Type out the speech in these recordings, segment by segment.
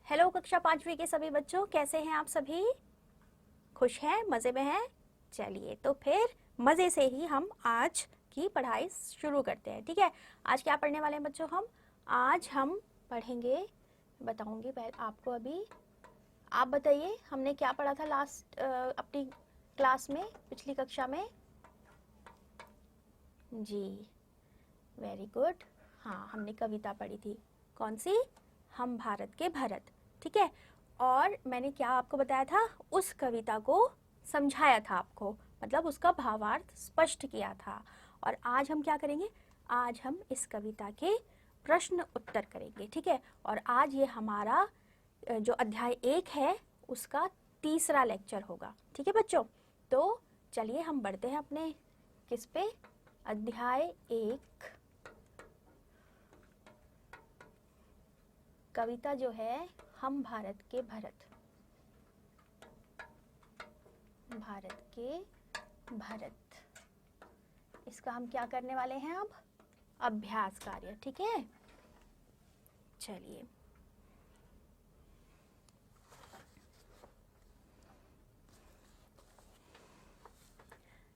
Hello कक्षा 5वीं के सभी बच्चों, कैसे हैं आप सभी? खुश हैं, मज़े में हैं? चलिए तो फिर मज़े से ही हम आज की पढ़ाई शुरू करते हैं। ठीक है, आज क्या पढ़ने वाले हैं बच्चों? आज हम पढ़ेंगे, बताऊंगी पहले आपको। अभी आप बताइए, हमने क्या पढ़ा था लास्ट अपनी क्लास में, पिछली कक्षा में? जी, वेरी गुड। हाँ, हमने कविता पढ़ी थी। कौन सी? हम भारत के भरत। ठीक है, और मैंने क्या आपको बताया था? उस कविता को समझाया था आपको, मतलब उसका भावार्थ स्पष्ट किया था। और आज हम क्या करेंगे? आज हम इस कविता के प्रश्न उत्तर करेंगे। ठीक है, और आज ये हमारा जो अध्याय 1 है उसका तीसरा लेक्चर होगा। ठीक है बच्चों, तो चलिए हम बढ़ते हैं अपने किस पे? अध्याय 1, कविता जो है हम भारत के भरत। भारत के भरत, इसका हम क्या करने वाले हैं अब? अभ्यास कार्य। ठीक है, चलिए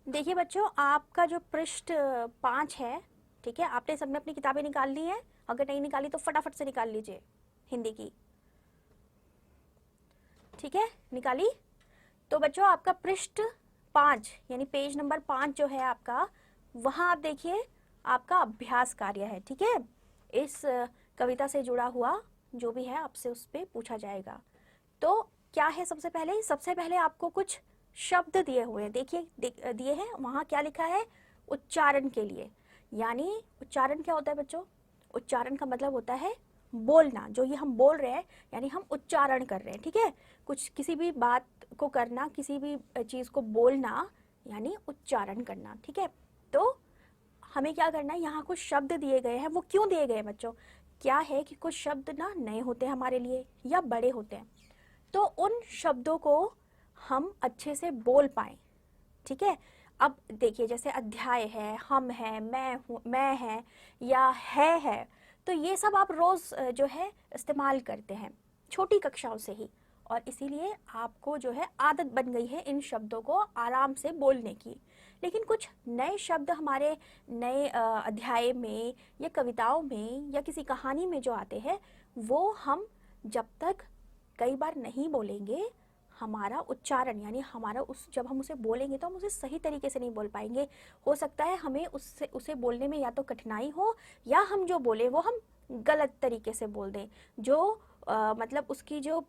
देखिए बच्चों, आपका जो पृष्ठ 5 है, ठीक है, आपने सबने अपनी किताबें निकाल ली हैं? अगर नहीं निकाली तो फटाफट से निकाल लीजिए, हिंदी की। ठीक है, निकाली? तो बच्चों आपका पृष्ठ 5 यानी पेज नंबर 5 जो है आपका, वहां आप देखिए आपका अभ्यास कार्य है। ठीक है, इस कविता से जुड़ा हुआ जो भी है आपसे उस पर पूछा जाएगा। तो क्या है? सबसे पहले आपको कुछ शब्द दिए हुए हैं, देखिए दिए हैं, वहां क्या लिखा है? उच्चारण के लिए। यानी उच्चारण क्या होता है बच्चों? उच्चारण का मतलब होता है बोलना। जो ये हम बोल रहे हैं यानी हम उच्चारण कर रहे हैं। ठीक है, कुछ किसी भी बात को करना, किसी भी चीज को बोलना यानी उच्चारण करना। ठीक है, तो हमें क्या करना है? यहाँ कुछ शब्द दिए गए हैं। वो क्यों दिए गए बच्चों? क्या है कि कुछ शब्द ना नए होते हैं हमारे लिए या बड़े होते हैं, तो उन शब्दों को हम अच्छे से बोल पाएं। ठीक है, अब देखिए जैसे अध्याय है, हम है, मैं हूँ, मैं है, या है, तो ये सब आप रोज जो है इस्तेमाल करते हैं छोटी कक्षाओं से ही, और इसीलिए आपको जो है आदत बन गई है इन शब्दों को आराम से बोलने की। लेकिन कुछ नए शब्द हमारे नए अध्याय में या कविताओं में या किसी कहानी में जो आते हैं, वो हम जब तक कई बार नहीं बोलेंगे, हमारा उच्चारण यानी हमारा जब हम उसे बोलेंगे तो हम उसे सही तरीके से नहीं बोल पाएंगे। हो सकता है हमें उसे बोलने में या तो कठिनाई हो, या हम जो बोले वो हम गलत तरीके से बोल दें। जो मतलब उसकी जो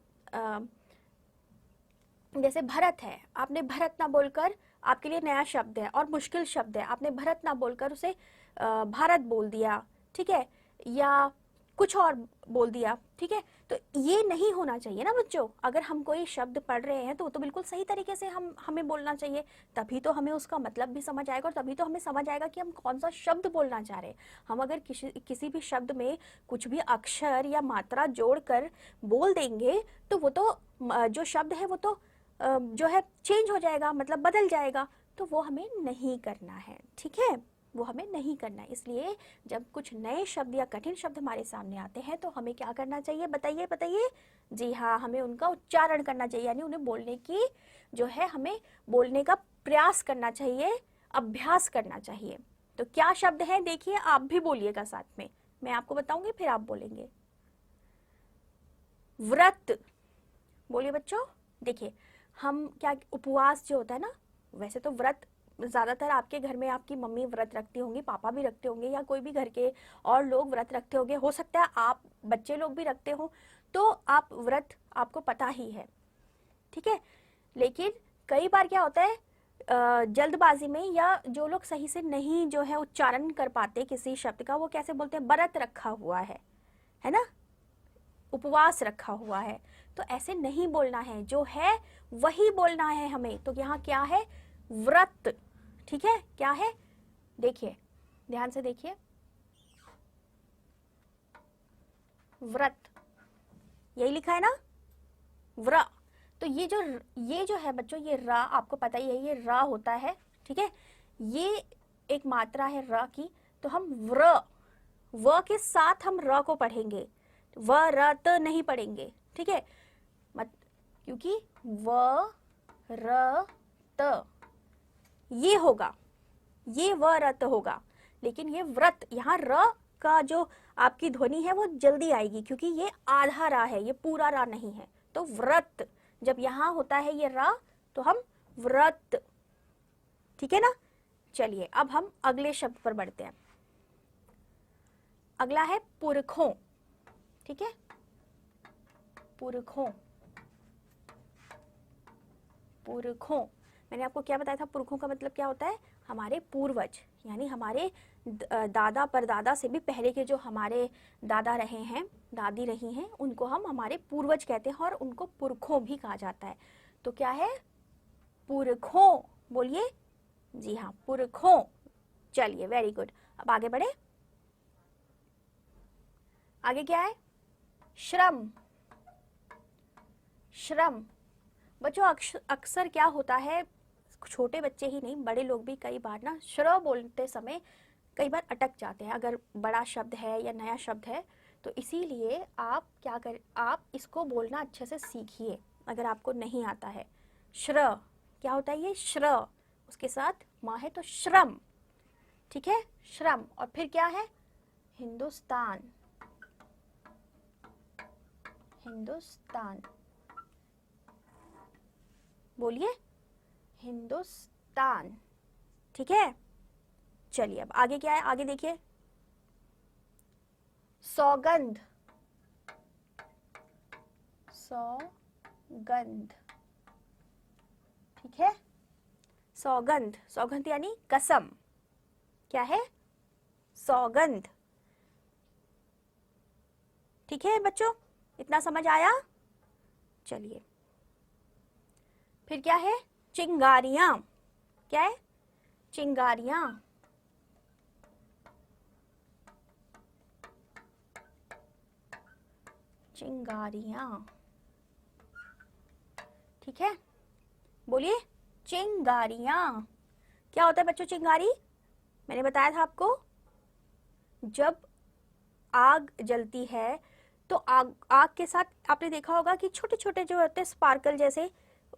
जैसे भरत है, आपने भरत ना बोलकर, आपके लिए नया शब्द है और मुश्किल शब्द है, आपने भरत ना बोलकर उसे भारत बोल दिया। ठीक है, या कुछ और बोल दिया। ठीक है, तो ये नहीं होना चाहिए ना बच्चों। अगर हम कोई शब्द पढ़ रहे हैं तो वो तो बिल्कुल सही तरीके से हमें बोलना चाहिए, तभी तो हमें उसका मतलब भी समझ आएगा और तभी तो हमें समझ आएगा कि हम कौन सा शब्द बोलना चाह रहे हैं। हम अगर किसी भी शब्द में कुछ भी अक्षर या मात्रा जोड़कर बोल देंगे तो वो तो जो शब्द है वो तो जो है चेंज हो जाएगा, मतलब बदल जाएगा। तो वो हमें नहीं करना है। ठीक है, वो हमें नहीं करना है। इसलिए जब कुछ नए शब्द या कठिन शब्द हमारे सामने आते हैं तो हमें क्या करना चाहिए? बताइए बताइए। जी हाँ, हमें उनका उच्चारण करना चाहिए, यानी उन्हें बोलने की जो है, हमें बोलने का प्रयास करना चाहिए, अभ्यास करना चाहिए। तो क्या शब्द है देखिए, आप भी बोलिएगा साथ में, मैं आपको बताऊंगी फिर आप बोलेंगे। व्रत, बोलिए बच्चों। देखिए, हम क्या, उपवास जो होता है ना, वैसे तो व्रत ज्यादातर आपके घर में आपकी मम्मी व्रत रखती होंगी, पापा भी रखते होंगे, या कोई भी घर के और लोग व्रत रखते होंगे, हो सकता है आप बच्चे लोग भी रखते हो, तो आप व्रत आपको पता ही है। ठीक है, लेकिन कई बार क्या होता है, जल्दबाजी में या जो लोग सही से नहीं जो है उच्चारण कर पाते किसी शब्द का, वो कैसे बोलते हैं? व्रत रखा हुआ है ना, उपवास रखा हुआ है। तो ऐसे नहीं बोलना है, जो है वही बोलना है हमें। तो यहाँ क्या है? व्रत। ठीक है, क्या है? देखिए, ध्यान से देखिए, व्रत, यही लिखा है ना, व्र। तो ये जो है बच्चों, ये रा आपको पता ही है, ये रा होता है। ठीक है, ये एक मात्रा है र की, तो हम व्र, व के साथ हम र को पढ़ेंगे। व र त नहीं पढ़ेंगे, ठीक है, मत, क्योंकि व र त ये होगा, ये व र त होगा, लेकिन ये व्रत, यहाँ र का जो आपकी ध्वनि है वो जल्दी आएगी, क्योंकि ये आधा रा है, ये पूरा रा नहीं है। तो व्रत जब यहाँ होता है ये रा, तो हम व्रत, ठीक है ना। चलिए अब हम अगले शब्द पर बढ़ते हैं। अगला है पुरखों, ठीक है, पुरखों। पुरखों, मैंने आपको क्या बताया था, पुरखों का मतलब क्या होता है, हमारे पूर्वज, यानी हमारे दादा परदादा से भी पहले के जो हमारे दादा रहे हैं, दादी रही हैं, उनको हम हमारे पूर्वज कहते हैं और उनको पुरखों भी कहा जाता है। तो क्या है, पुरखों, बोलिए, जी हाँ, पुरखों। चलिए वेरी गुड, अब आगे बढ़े। आगे क्या है, श्रम। श्रम बच्चों, अक्सर क्या होता है, छोटे बच्चे ही नहीं, बड़े लोग भी कई बार ना श्र बोलते समय कई बार अटक जाते हैं, अगर बड़ा शब्द है या नया शब्द है। तो इसीलिए आप क्या करें, आप इसको बोलना अच्छे से सीखिए अगर आपको नहीं आता है। श्र क्या होता है, ये श्र, उसके साथ माँ है तो श्रम, ठीक है, श्रम। और फिर क्या है, हिंदुस्तान। हिंदुस्तान, बोलिए, हिंदुस्तान, ठीक है। चलिए अब आगे क्या है, आगे देखिए, सौगंध। सौगंध, ठीक है, सौगंध। सौगंध यानी कसम, क्या है, सौगंध, ठीक है बच्चों, इतना समझ आया। चलिए फिर क्या है, चिंगारियां। क्या है, चिंगारियां। चिंगारियां, ठीक है, बोलिए, चिंगारियां। क्या होता है बच्चों चिंगारी, मैंने बताया था आपको, जब आग जलती है तो आग के साथ आपने देखा होगा कि छोटे छोटे जो होते हैं स्पार्कल जैसे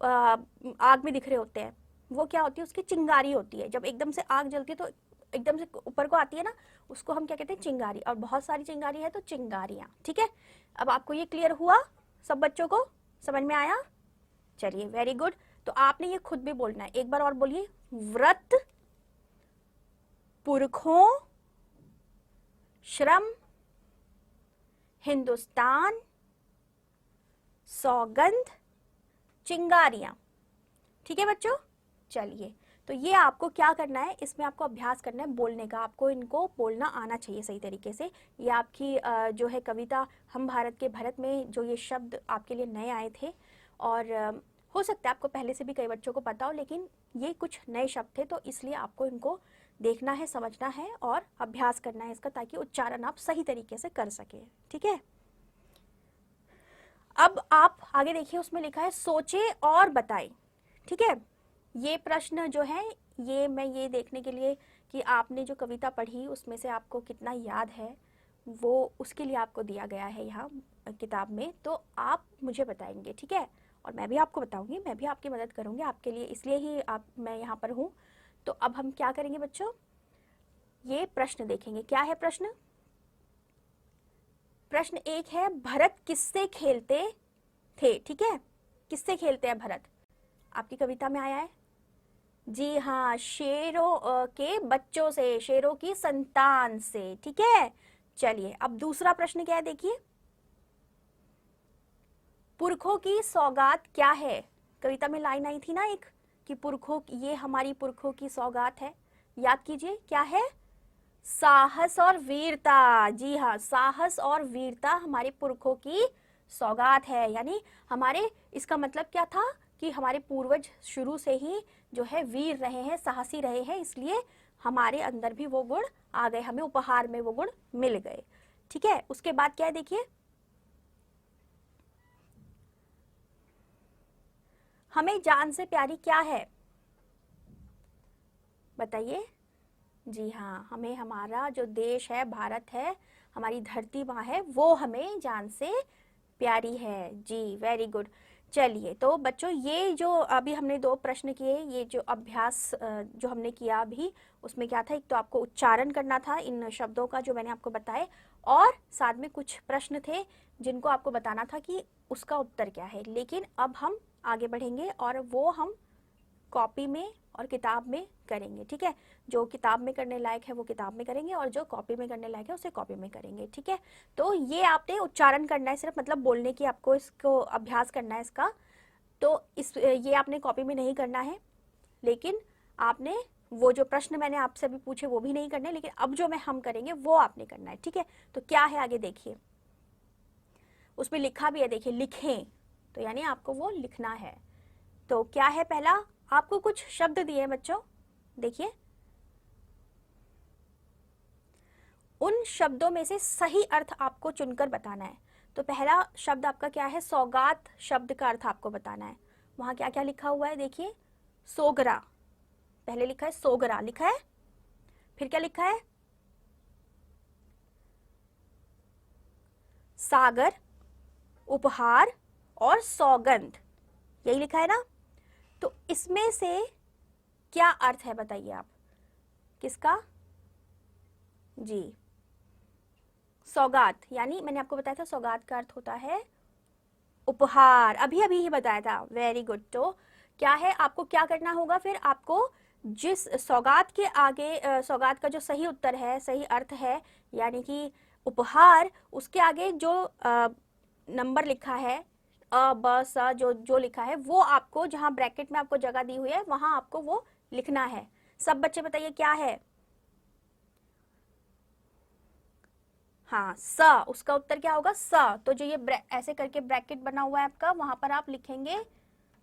आग में दिख रहे होते हैं, वो क्या होती है, उसकी चिंगारी होती है। जब एकदम से आग जलती है तो एकदम से ऊपर को आती है ना, उसको हम क्या कहते हैं, चिंगारी। और बहुत सारी चिंगारी है तो चिंगारियां, ठीक है। अब आपको ये क्लियर हुआ, सब बच्चों को समझ में आया। चलिए वेरी गुड। तो आपने ये खुद भी बोलना है, एक बार और बोलिए, व्रत, पुरखों, श्रम, हिंदुस्तान, सौगंध, चिंगारियां, ठीक है बच्चों। चलिए तो ये आपको क्या करना है, इसमें आपको अभ्यास करना है बोलने का, आपको इनको बोलना आना चाहिए सही तरीके से। ये आपकी जो है कविता हम भारत के भरत में जो ये शब्द आपके लिए नए आए थे, और हो सकता है आपको पहले से भी कई बच्चों को पता हो, लेकिन ये कुछ नए शब्द थे, तो इसलिए आपको इनको देखना है, समझना है और अभ्यास करना है इसका, ताकि उच्चारण आप सही तरीके से कर सकें, ठीक है। अब आप आगे देखिए, उसमें लिखा है सोचे और बताएं, ठीक है। ये प्रश्न जो है, ये मैं ये देखने के लिए कि आपने जो कविता पढ़ी उसमें से आपको कितना याद है, वो उसके लिए आपको दिया गया है यहाँ किताब में। तो आप मुझे बताएंगे, ठीक है, और मैं भी आपको बताऊंगी, मैं भी आपकी मदद करूंगी आपके लिए, इसलिए ही मैं यहाँ पर हूँ। तो अब हम क्या करेंगे बच्चों, ये प्रश्न देखेंगे। क्या है प्रश्न, प्रश्न एक है, भरत किससे खेलते थे, ठीक है, किससे खेलते हैं भरत, आपकी कविता में आया है, जी हाँ, शेरों के बच्चों से, शेरों की संतान से, ठीक है। चलिए अब दूसरा प्रश्न क्या है, देखिए, पुरखों की सौगात क्या है, कविता में लाइन आई थी ना एक, कि पुरखों, ये हमारी पुरखों की सौगात है, याद कीजिए क्या है, साहस और वीरता। जी हाँ, साहस और वीरता हमारे पुरखों की सौगात है, यानी हमारे, इसका मतलब क्या था कि हमारे पूर्वज शुरू से ही जो है वीर रहे हैं, साहसी रहे हैं, इसलिए हमारे अंदर भी वो गुण आ गए, हमें उपहार में वो गुण मिल गए, ठीक है। उसके बाद क्या है, देखिए, हमें जान से प्यारी क्या है, बताइए। जी हाँ, हमें, हमारा जो देश है भारत है, हमारी धरती माँ है वो हमें जान से प्यारी है। जी वेरी गुड। चलिए तो बच्चों ये जो अभी हमने 2 प्रश्न किए, ये जो अभ्यास जो हमने किया अभी, उसमें क्या था, एक तो आपको उच्चारण करना था इन शब्दों का जो मैंने आपको बताए, और साथ में कुछ प्रश्न थे जिनको आपको बताना था कि उसका उत्तर क्या है। लेकिन अब हम आगे बढ़ेंगे और वो हम कॉपी में और किताब में करेंगे, ठीक है। जो किताब में करने लायक है वो किताब में करेंगे और जो कॉपी में करने लायक है उसे कॉपी में करेंगे, ठीक है। तो ये आपने उच्चारण करना है सिर्फ, मतलब बोलने की आपको इसको अभ्यास करना है इसका। तो ये आपने कॉपी में नहीं करना है, लेकिन आपने वो जो प्रश्न मैंने आपसे अभी पूछे वो भी नहीं करने, लेकिन अब जो हम करेंगे वो आपने करना है, ठीक है। तो क्या है आगे देखिए, उसमें लिखा भी है, देखिए लिखें, तो यानी आपको वो लिखना है। तो क्या है, पहला आपको कुछ शब्द दिए हैं बच्चों, देखिए उन शब्दों में से सही अर्थ आपको चुनकर बताना है। तो पहला शब्द आपका क्या है, सौगात शब्द का अर्थ आपको बताना है। वहां क्या क्या लिखा हुआ है, देखिए सोगरा, पहले लिखा है सोगरा लिखा है, फिर क्या लिखा है, सागर, उपहार और सौगंध, यही लिखा है ना। तो इसमें से क्या अर्थ है बताइए आप, किसका, जी सौगात, यानी मैंने आपको बताया था सौगात का अर्थ होता है उपहार, अभी अभी ही बताया था, वेरी गुड। तो क्या है, आपको क्या करना होगा फिर, आपको जिस सौगात के आगे सौगात का जो सही उत्तर है, सही अर्थ है, यानी कि उपहार, उसके आगे जो नंबर लिखा है अ ब स जो जो लिखा है वो आपको, जहां ब्रैकेट में आपको जगह दी हुई है वहां आपको वो लिखना है। सब बच्चे बताइए क्या है, हाँ स, उसका उत्तर क्या होगा स। तो जो ये ऐसे करके ब्रैकेट बना हुआ है आपका, वहां पर आप लिखेंगे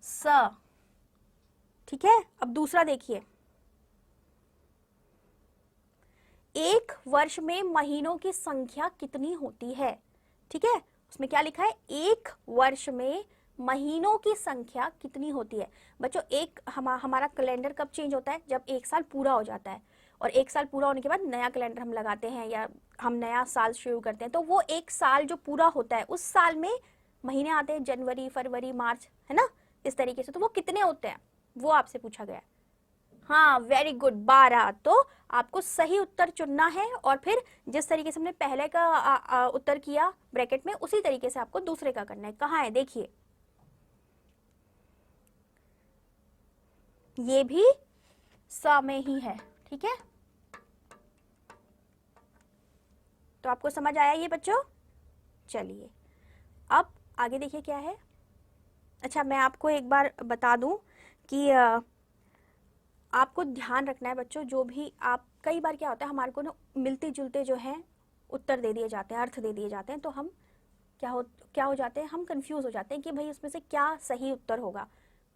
स, ठीक है। अब दूसरा देखिए, एक वर्ष में महीनों की संख्या कितनी होती है, ठीक है। उसमें क्या लिखा है, एक वर्ष में महीनों की संख्या कितनी होती है। बच्चों एक हमारा कैलेंडर कब चेंज होता है, जब एक साल पूरा हो जाता है, और एक साल पूरा होने के बाद नया कैलेंडर हम लगाते हैं या हम नया साल शुरू करते हैं। तो वो एक साल जो पूरा होता है, उस साल में महीने आते हैं, जनवरी फरवरी मार्च, है ना, इस तरीके से। तो वो कितने होते हैं, वो आपसे पूछा गया है। हाँ वेरी गुड, 12। तो आपको सही उत्तर चुनना है, और फिर जिस तरीके से हमने पहले का उत्तर किया ब्रैकेट में, उसी तरीके से आपको दूसरे का करना है। कहाँ है देखिए, ये भी स में ही है, ठीक है। तो आपको समझ आया ये बच्चों। चलिए अब आगे देखिए क्या है। अच्छा मैं आपको एक बार बता दूं कि आपको ध्यान रखना है बच्चों, जो भी आप, कई बार क्या होता है हमारे को ना मिलते जुलते जो हैं उत्तर दे दिए जाते हैं, अर्थ दे दिए जाते हैं, तो हम क्या हो जाते हैं, हम कंफ्यूज हो जाते हैं कि भाई उसमें से क्या सही उत्तर होगा।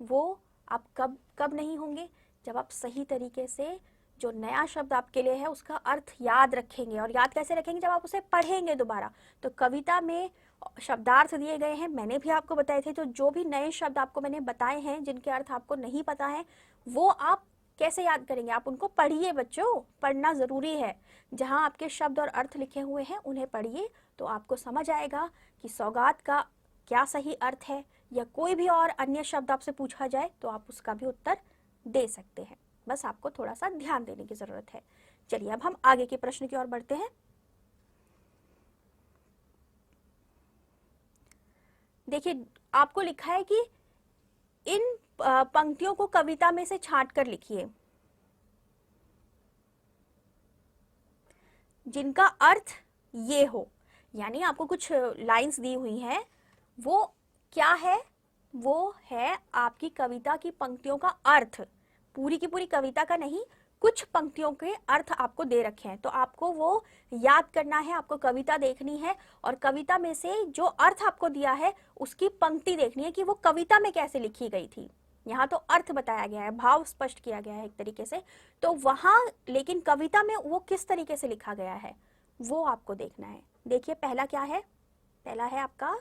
वो आप कब कब नहीं होंगे, जब आप सही तरीके से जो नया शब्द आपके लिए है उसका अर्थ याद रखेंगे। और याद कैसे रखेंगे, जब आप उसे पढ़ेंगे दोबारा। तो कविता में शब्दार्थ दिए गए हैं, मैंने भी आपको बताए थे। तो जो भी नए शब्द आपको मैंने बताए हैं जिनके अर्थ आपको नहीं पता है, वो आप कैसे याद करेंगे, आप उनको पढ़िए बच्चों, पढ़ना ज़रूरी है। जहाँ आपके शब्द और अर्थ लिखे हुए हैं उन्हें पढ़िए, तो आपको समझ आएगा कि सौगात का क्या सही अर्थ है, या कोई भी और अन्य शब्द आपसे पूछा जाए तो आप उसका भी उत्तर दे सकते हैं। बस आपको थोड़ा सा ध्यान देने की ज़रूरत है। चलिए अब हम आगे के प्रश्न की ओर बढ़ते हैं। देखिए आपको लिखा है कि इन पंक्तियों को कविता में से छांट कर लिखिए जिनका अर्थ ये हो। यानी आपको कुछ लाइंस दी हुई हैं, वो क्या है, वो है आपकी कविता की पंक्तियों का अर्थ, पूरी की पूरी कविता का नहीं, कुछ पंक्तियों के अर्थ आपको दे रखे हैं। तो आपको वो याद करना है, आपको कविता देखनी है, और कविता में से जो अर्थ आपको दिया है उसकी पंक्ति देखनी है कि वो कविता में कैसे लिखी गई थी। यहाँ तो अर्थ बताया गया है, भाव स्पष्ट किया गया है एक तरीके से, तो वहां लेकिन कविता में वो किस तरीके से लिखा गया है वो आपको देखना है। देखिए पहला क्या है, पहला है आपका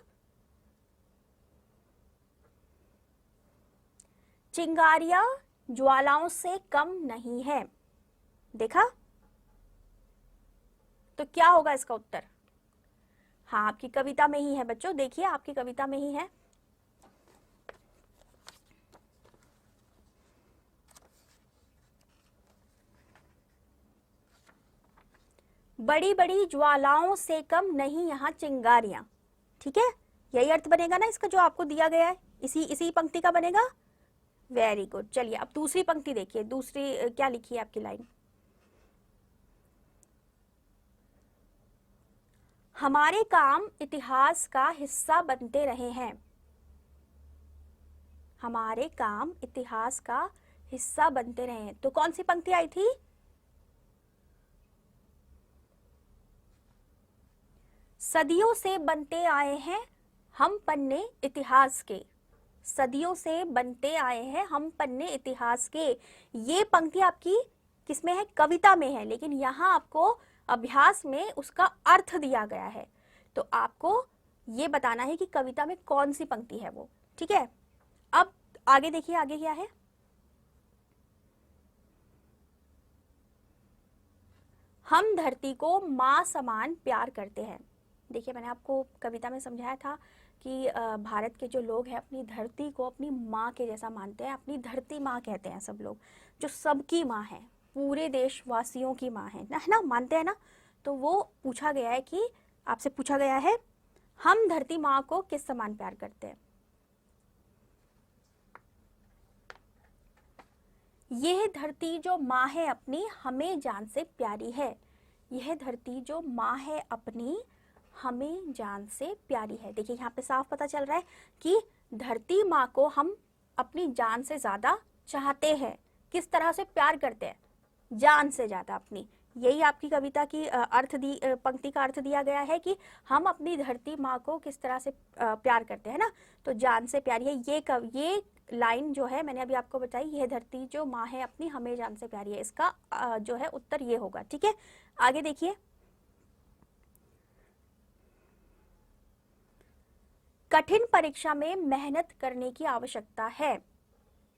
चिंगारियां ज्वालाओं से कम नहीं है। देखा, तो क्या होगा इसका उत्तर, हाँ, आपकी कविता में ही है बच्चों, देखिए आपकी कविता में ही है। बड़ी बड़ी ज्वालाओं से कम नहीं यहाँ चिंगारियां। ठीक है, यही अर्थ बनेगा ना इसका जो आपको दिया गया है, इसी इसी पंक्ति का बनेगा। Very good. चलिए अब दूसरी पंक्ति देखिए, दूसरी क्या लिखी है आपकी लाइन। हमारे काम इतिहास का हिस्सा बनते रहे हैं। हमारे काम इतिहास का हिस्सा बनते रहे हैं, तो कौन सी पंक्ति आई थी? सदियों से बनते आए हैं हम पन्ने इतिहास के। सदियों से बनते आए हैं हम पन्ने इतिहास के। ये पंक्ति आपकी किसमें है? कविता में है, लेकिन यहाँ आपको अभ्यास में उसका अर्थ दिया गया है, तो आपको ये बताना है कि कविता में कौन सी पंक्ति है वो। ठीक है, अब आगे देखिए, आगे क्या है। हम धरती को माँ समान प्यार करते हैं। देखिए मैंने आपको कविता में समझाया था कि भारत के जो लोग हैं अपनी धरती को अपनी माँ के जैसा मानते हैं, अपनी धरती माँ कहते हैं सब लोग, जो सबकी माँ है, पूरे देशवासियों की माँ है ना, मानते हैं ना। तो वो पूछा गया है कि आपसे पूछा गया है, हम धरती माँ को किस समान प्यार करते हैं? यह धरती जो माँ है अपनी हमें जान से प्यारी है। यह धरती जो माँ है अपनी हमें जान से प्यारी है। देखिए यहाँ पे साफ पता चल रहा है कि धरती माँ को हम अपनी जान से ज्यादा चाहते हैं। किस तरह से प्यार करते हैं? जान से ज्यादा अपनी। यही आपकी कविता की पंक्ति का अर्थ दिया गया है कि हम अपनी धरती माँ को किस तरह से प्यार करते हैं ना, तो जान से प्यारी है। ये लाइन जो है मैंने अभी आपको बताई, यह धरती जो माँ है अपनी हमें जान से प्यारी है, इसका जो है उत्तर ये होगा। ठीक है, आगे देखिए। कठिन परीक्षा में मेहनत करने की आवश्यकता है।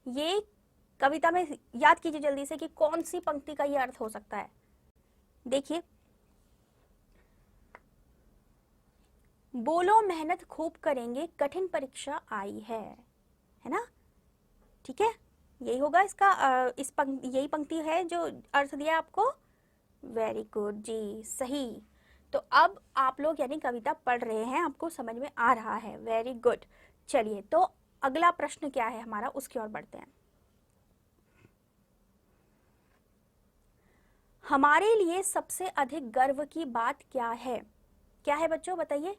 ये कविता में याद कीजिए जल्दी से कि कौन सी पंक्ति का ये अर्थ हो सकता है। देखिए, बोलो मेहनत खूब करेंगे कठिन परीक्षा आई है ना? ठीक है, यही होगा इसका यही पंक्ति है जो अर्थ दिया आपको। वेरी गुड जी, सही। तो अब आप लोग यानी कविता पढ़ रहे हैं, आपको समझ में आ रहा है। Very good. चलिए तो अगला प्रश्न क्या है हमारा, उसकी ओर बढ़ते हैं। हमारे लिए सबसे अधिक गर्व की बात क्या है? क्या है बच्चों, बताइए।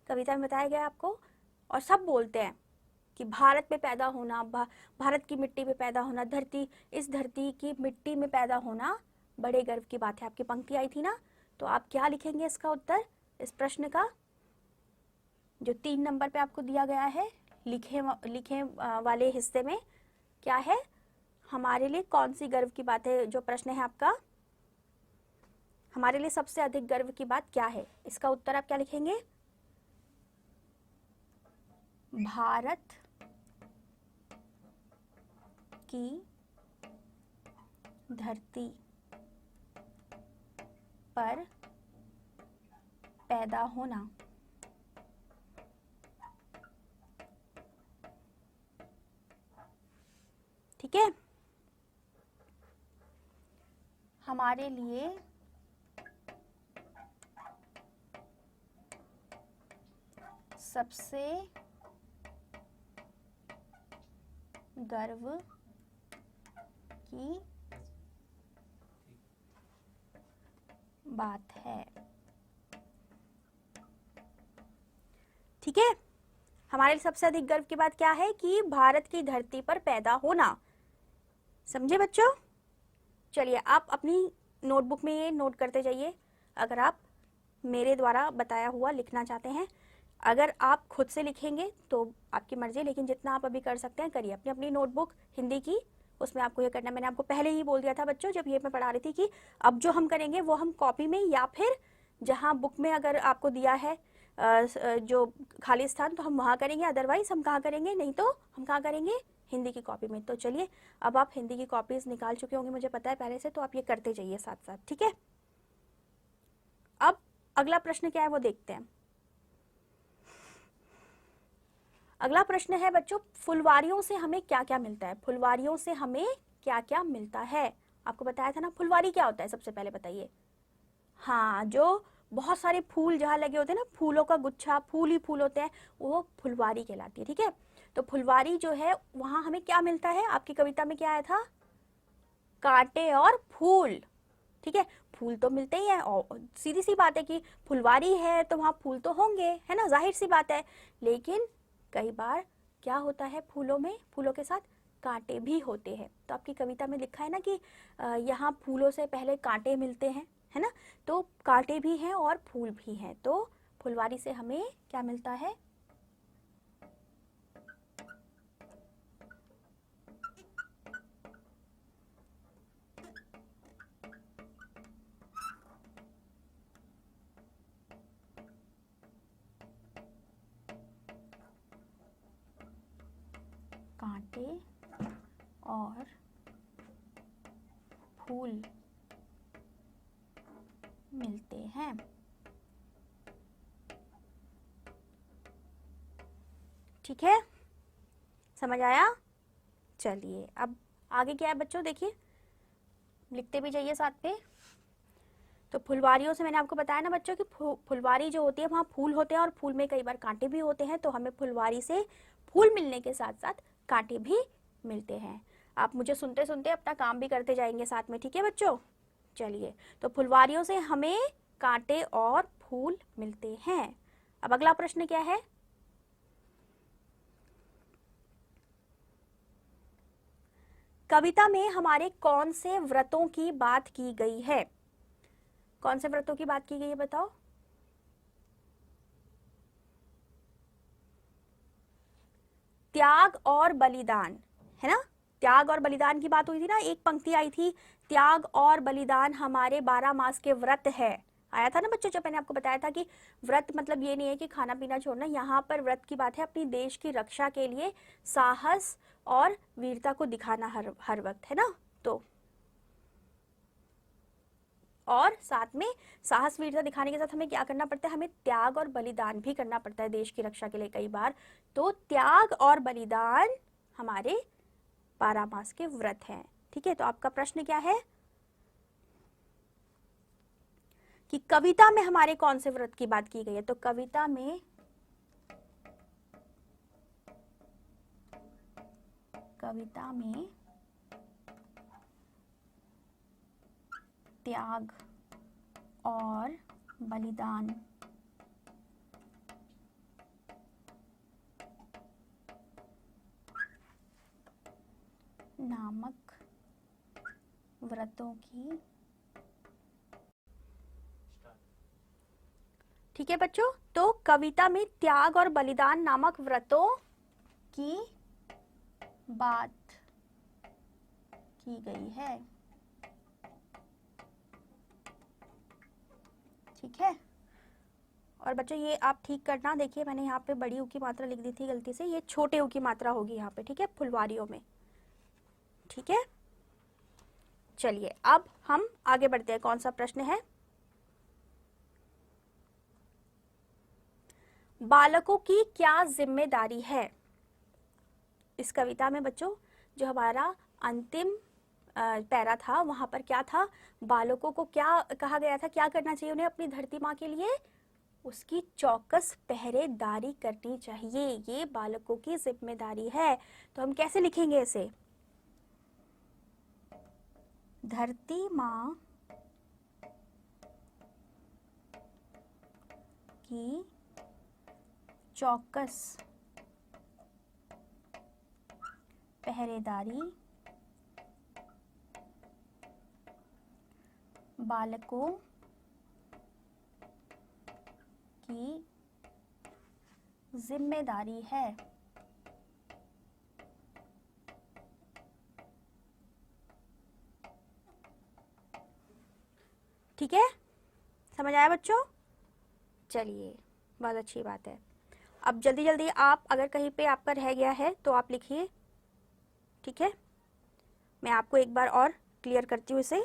कविता में बताया गया आपको, और सब बोलते हैं कि भारत में पैदा होना, भारत की मिट्टी में पैदा होना, इस धरती की मिट्टी में पैदा होना बड़े गर्व की बात है। आपकी पंक्ति आई थी ना, तो आप क्या लिखेंगे इसका उत्तर, इस प्रश्न का जो 3 नंबर पे आपको दिया गया है लिखे वाले हिस्से में क्या है? हमारे लिए कौन सी गर्व की बात है, जो प्रश्न है आपका, हमारे लिए सबसे अधिक गर्व की बात क्या है, इसका उत्तर आप क्या लिखेंगे? भारत की धरती पर पैदा होना। ठीक है, हमारे लिए सबसे गर्व की बात है। ठीक है, हमारे लिए सबसे अधिक गर्व की बात क्या है? कि भारत की धरती पर पैदा होना। समझे बच्चों? चलिए आप अपनी नोटबुक में ये नोट करते जाइए, अगर आप मेरे द्वारा बताया हुआ लिखना चाहते हैं। अगर आप खुद से लिखेंगे तो आपकी मर्जी, लेकिन जितना आप अभी कर सकते हैं करिए। अपनी अपनी नोटबुक हिंदी की, उसमें आपको ये करना। मैंने आपको पहले ही बोल दिया था बच्चों, जब ये मैं पढ़ा रही थी, कि अब जो हम करेंगे वो हम कॉपी में या फिर जहाँ बुक में अगर आपको दिया है जो खाली स्थान, तो हम वहाँ करेंगे। अदरवाइज हम कहाँ करेंगे? नहीं तो हम कहाँ करेंगे? हिंदी की कॉपी में। तो चलिए, अब आप हिंदी की कॉपीज निकाल चुके होंगे, मुझे पता है पहले से, तो आप ये करते जाइए साथ साथ। ठीक है, अब अगला प्रश्न क्या है वो देखते हैं। अगला प्रश्न है बच्चों, फुलवारियों से हमें क्या क्या मिलता है? फुलवारियों से हमें क्या क्या मिलता है? आपको बताया था ना, फुलवारी क्या होता है, सबसे पहले बताइए। हाँ, जो बहुत सारे फूल जहाँ लगे होते हैं ना, फूलों का गुच्छा, फूल ही फूल होते हैं, वो फुलवारी कहलाती है। ठीक है, तो फुलवारी जो है वहां हमें क्या मिलता है? आपकी कविता में क्या आया था? कांटे और फूल। ठीक है, फूल तो मिलते ही हैं, और सीधी सी बात है कि फुलवारी है तो वहां फूल तो होंगे, है ना, जाहिर सी बात है। लेकिन कई बार क्या होता है, फूलों में, फूलों के साथ कांटे भी होते हैं। तो आपकी कविता में लिखा है ना कि यहाँ फूलों से पहले कांटे मिलते हैं, है ना, तो कांटे भी हैं और फूल भी हैं। तो फुलवारी से हमें क्या मिलता है? कांटे और फूल मिलते हैं। ठीक है, समझ आया? चलिए, अब आगे क्या है बच्चों, देखिए, लिखते भी जाइए साथ में। तो फुलवारियों से मैंने आपको बताया ना बच्चों कि फुलवारी जो होती है वहाँ फूल होते हैं और फूल में कई बार कांटे भी होते हैं। तो हमें फुलवारी से फूल मिलने के साथ साथ कांटे भी मिलते हैं। आप मुझे सुनते सुनते अपना काम भी करते जाएंगे साथ में, ठीक है बच्चों? चलिए, तो फुलवारियों से हमें कांटे और फूल मिलते हैं। अब अगला प्रश्न क्या है? कविता में हमारे कौन से व्रतों की बात की गई है? कौन से व्रतों की बात की गई है बताओ? त्याग और बलिदान, है ना? त्याग और बलिदान की बात हुई थी ना, एक पंक्ति आई थी, त्याग और बलिदान हमारे 12 मास के व्रत है। आया था ना बच्चों, जब मैंने आपको बताया था कि व्रत मतलब ये नहीं है कि खाना पीना छोड़ना, यहाँ पर व्रत की बात है अपनी देश की रक्षा के लिए साहस और वीरता को दिखाना हर वक्त, है ना? तो और साथ में साहस वीरता दिखाने के साथ हमें क्या करना पड़ता है? हमें त्याग और बलिदान भी करना पड़ता है देश की रक्षा के लिए कई बार। तो त्याग और बलिदान हमारे 12 मास के व्रत हैं। ठीक है, तो आपका प्रश्न क्या है कि कविता में हमारे कौन से व्रत की बात की गई है? तो कविता में त्याग और बलिदान नामक व्रतों की, ठीक है बच्चों, तो कविता में त्याग और बलिदान नामक व्रतों की बात की गई है। ठीक है, और बच्चों ये आप ठीक करना, देखिए मैंने यहाँ पे बड़ी ऊ की मात्रा लिख दी थी गलती से, ये छोटे ऊ की मात्रा होगी यहाँ पे, ठीक है, फुलवारियों में। ठीक है, चलिए अब हम आगे बढ़ते हैं। कौन सा प्रश्न है? बालकों की क्या जिम्मेदारी है? इस कविता में बच्चों जो हमारा अंतिम पैरा था वहां पर क्या था? बालकों को क्या कहा गया था, क्या करना चाहिए उन्हें अपनी धरती माँ के लिए? उसकी चौकस पहरेदारी करनी चाहिए, ये बालकों की जिम्मेदारी है। तो हम कैसे लिखेंगे इसे? धरती माँ की चौकस पहरेदारी बालकों की जिम्मेदारी है। ठीक है, समझ आया बच्चों? चलिए, बहुत अच्छी बात है। अब जल्दी जल्दी आप, अगर कहीं पे आपका रह गया है तो आप लिखिए। ठीक है, मैं आपको एक बार और क्लियर करती हूँ इसे।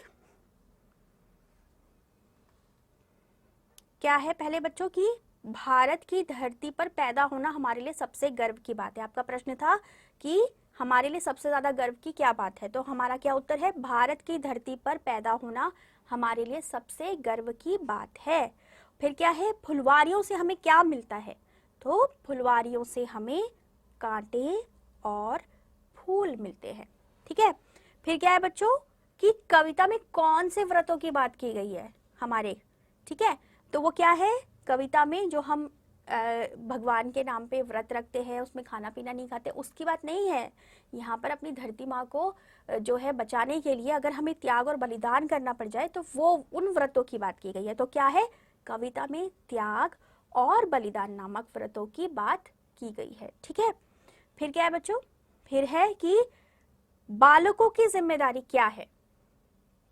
क्या है पहले बच्चों की भारत की धरती पर पैदा होना हमारे लिए सबसे गर्व की बात है। आपका प्रश्न था कि हमारे लिए सबसे ज्यादा गर्व की क्या बात है, तो हमारा क्या उत्तर है, भारत की धरती पर पैदा होना हमारे लिए सबसे गर्व की बात है। फिर क्या है, फुलवारियों से हमें क्या मिलता है, तो फुलवारियों से हमें कांटे और फूल मिलते हैं। ठीक है, फिर क्या है बच्चों कि कविता में कौन से व्रतों की बात की गई है हमारे, ठीक है, तो वो क्या है, कविता में जो हम भगवान के नाम पे व्रत रखते हैं, उसमें खाना पीना नहीं खाते, उसकी बात नहीं है। यहाँ पर अपनी धरती माँ को जो है बचाने के लिए अगर हमें त्याग और बलिदान करना पड़ जाए तो वो उन व्रतों की बात की गई है। तो क्या है, कविता में त्याग और बलिदान नामक व्रतों की बात की गई है। ठीक है, फिर क्या है बच्चों, फिर है कि बालकों की जिम्मेदारी क्या है।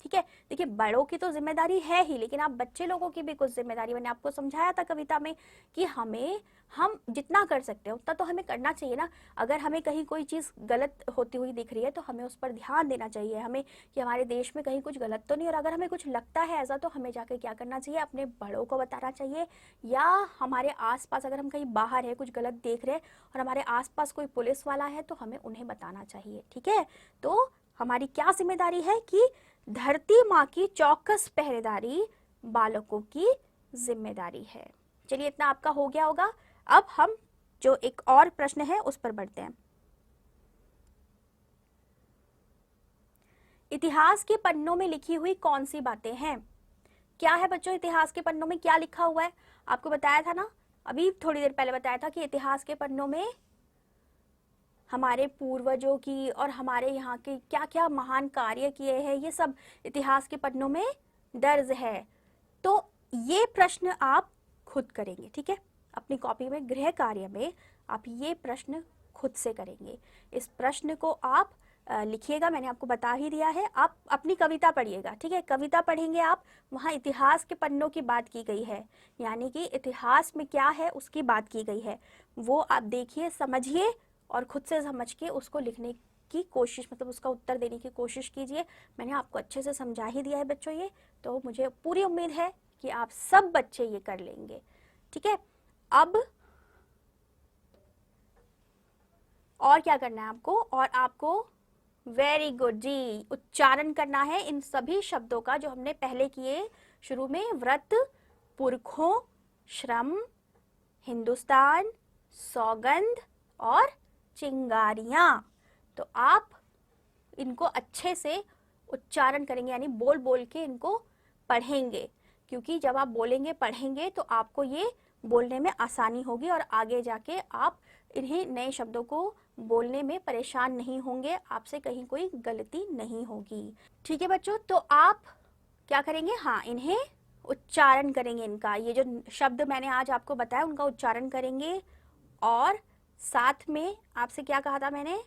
ठीक है, देखिए बड़ों की तो जिम्मेदारी है ही, लेकिन आप बच्चे लोगों की भी कुछ जिम्मेदारी, मैंने आपको समझाया था कविता में कि हम जितना कर सकते हैं उतना तो हमें करना चाहिए ना। अगर हमें कहीं कोई चीज़ गलत होती हुई दिख रही है तो हमें उस पर ध्यान देना चाहिए, हमें कि हमारे देश में कहीं कुछ गलत तो नहीं, और अगर हमें कुछ लगता है ऐसा तो हमें जाकर क्या करना चाहिए, अपने बड़ों को बताना चाहिए, या हमारे आसपास अगर हम कहीं बाहर है कुछ गलत देख रहे हैं और हमारे आसपास कोई पुलिस वाला है तो हमें उन्हें बताना चाहिए। ठीक है, तो हमारी क्या जिम्मेदारी है कि धरती माँ की चौकस पहरेदारी बालकों की जिम्मेदारी है। चलिए इतना आपका हो गया होगा। अब हम जो एक और प्रश्न है उस पर बढ़ते हैं। इतिहास के पन्नों में लिखी हुई कौन सी बातें हैं, क्या है बच्चों, इतिहास के पन्नों में क्या लिखा हुआ है, आपको बताया था ना, अभी थोड़ी देर पहले बताया था कि इतिहास के पन्नों में हमारे पूर्वजों की और हमारे यहाँ के क्या क्या महान कार्य किए हैं, ये सब इतिहास के पन्नों में दर्ज है। तो ये प्रश्न आप खुद करेंगे, ठीक है, अपनी कॉपी में गृह कार्य में आप ये प्रश्न खुद से करेंगे। इस प्रश्न को आप लिखिएगा, मैंने आपको बता ही दिया है, आप अपनी कविता पढ़िएगा। ठीक है, कविता पढ़ेंगे आप, वहाँ इतिहास के पन्नों की बात की गई है, यानी कि इतिहास में क्या है उसकी बात की गई है, वो आप देखिए, समझिए और खुद से समझ के उसको लिखने की कोशिश, मतलब उसका उत्तर देने की कोशिश कीजिए। मैंने आपको अच्छे से समझा ही दिया है बच्चों ये, तो मुझे पूरी उम्मीद है कि आप सब बच्चे ये कर लेंगे। ठीक है, अब और क्या करना है आपको, और आपको वेरी गुड जी, उच्चारण करना है इन सभी शब्दों का जो हमने पहले किए शुरू में, व्रत, पुरखों, श्रम, हिंदुस्तान, सौगंध और चिंगारियां। तो आप इनको अच्छे से उच्चारण करेंगे, यानी बोल बोल के इनको पढ़ेंगे, क्योंकि जब आप बोलेंगे पढ़ेंगे तो आपको ये बोलने में आसानी होगी और आगे जाके आप इन्हें नए शब्दों को बोलने में परेशान नहीं होंगे, आपसे कहीं कोई गलती नहीं होगी। ठीक है बच्चों, तो आप क्या करेंगे, हाँ इन्हें उच्चारण करेंगे, इनका ये जो शब्द मैंने आज आपको बताया उनका उच्चारण करेंगे। और साथ में आपसे क्या कहा था मैंने,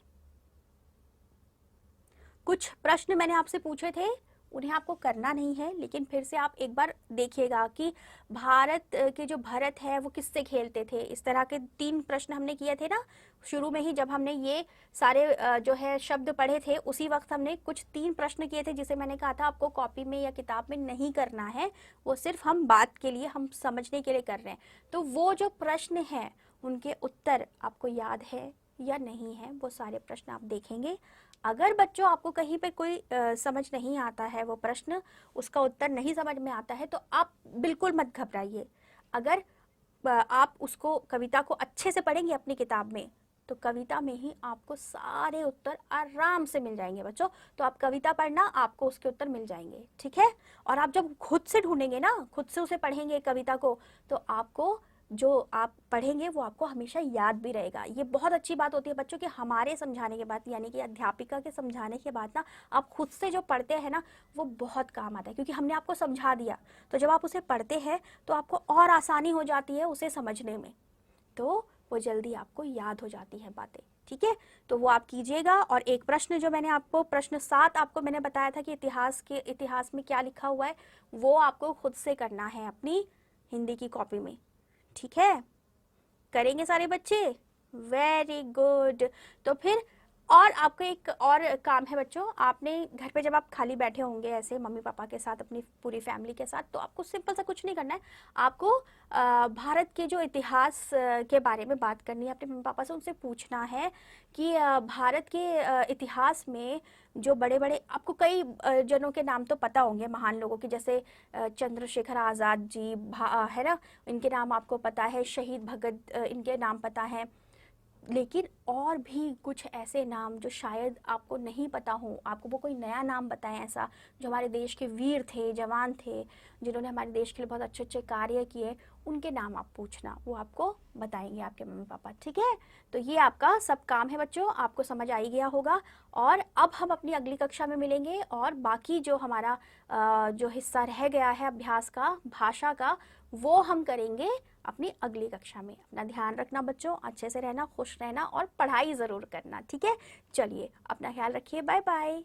कुछ प्रश्न मैंने आपसे पूछे थे, उन्हें आपको करना नहीं है, लेकिन फिर से आप एक बार देखिएगा कि भारत के जो भरत है वो किससे खेलते थे, इस तरह के 3 प्रश्न हमने किए थे ना शुरू में ही, जब हमने ये सारे जो है शब्द पढ़े थे उसी वक्त हमने कुछ 3 प्रश्न किए थे, जिसे मैंने कहा था आपको कॉपी में या किताब में नहीं करना है, वो सिर्फ हम बात के लिए, हम समझने के लिए कर रहे हैं। तो वो जो प्रश्न है उनके उत्तर आपको याद है या नहीं है, वो सारे प्रश्न आप देखेंगे। अगर बच्चों आपको कहीं पे कोई समझ नहीं आता है, वो प्रश्न उसका उत्तर नहीं समझ में आता है, तो आप बिल्कुल मत घबराइए। अगर आप उसको कविता को अच्छे से पढ़ेंगे अपनी किताब में, तो कविता में ही आपको सारे उत्तर आराम से मिल जाएंगे बच्चों। तो आप कविता पढ़ना, आपको उसके उत्तर मिल जाएंगे। ठीक है, और आप जब खुद से ढूंढेंगे ना, खुद से उसे पढ़ेंगे कविता को, तो आपको जो आप पढ़ेंगे वो आपको हमेशा याद भी रहेगा। ये बहुत अच्छी बात होती है बच्चों कि हमारे समझाने के बाद, यानी कि अध्यापिका के समझाने के बाद ना, आप खुद से जो पढ़ते हैं ना वो बहुत काम आता है, क्योंकि हमने आपको समझा दिया। तो जब आप उसे पढ़ते हैं तो आपको और आसानी हो जाती है उसे समझने में, तो वो जल्दी आपको याद हो जाती है बातें। ठीक है, तो वो आप कीजिएगा। और एक प्रश्न जो मैंने आपको, प्रश्न 7 आपको मैंने बताया था कि इतिहास में क्या लिखा हुआ है, वो आपको खुद से करना है अपनी हिंदी की कॉपी में। ठीक है, करेंगे सारे बच्चे, वेरी गुड। तो फिर और आपको एक और काम है बच्चों, आपने घर पे जब आप खाली बैठे होंगे ऐसे मम्मी पापा के साथ, अपनी पूरी फैमिली के साथ, तो आपको सिंपल सा कुछ नहीं करना है। आपको भारत के जो इतिहास के बारे में बात करनी है अपने मम्मी पापा से, उनसे पूछना है कि भारत के इतिहास में जो बड़े बड़े, आपको कई जनों के नाम तो पता होंगे, महान लोगों के, जैसे चंद्रशेखर आज़ाद जी है ना, इनके नाम आपको पता है, शहीद भगत इनके नाम पता है, लेकिन और भी कुछ ऐसे नाम जो शायद आपको नहीं पता हो, आपको वो कोई नया नाम बताएं ऐसा, जो हमारे देश के वीर थे, जवान थे, जिन्होंने हमारे देश के लिए बहुत अच्छे अच्छे कार्य किए, उनके नाम आप पूछना, वो आपको बताएंगे आपके मम्मी पापा, ठीक है। तो ये आपका सब काम है बच्चों, आपको समझ आ ही गया होगा। और अब हम अपनी अगली कक्षा में मिलेंगे और बाकी जो हमारा जो हिस्सा रह गया है अभ्यास का, भाषा का, वो हम करेंगे अपनी अगली कक्षा में। अपना ध्यान रखना बच्चों, अच्छे से रहना, खुश रहना और पढ़ाई ज़रूर करना, ठीक है। चलिए अपना ख्याल रखिए, बाय बाय।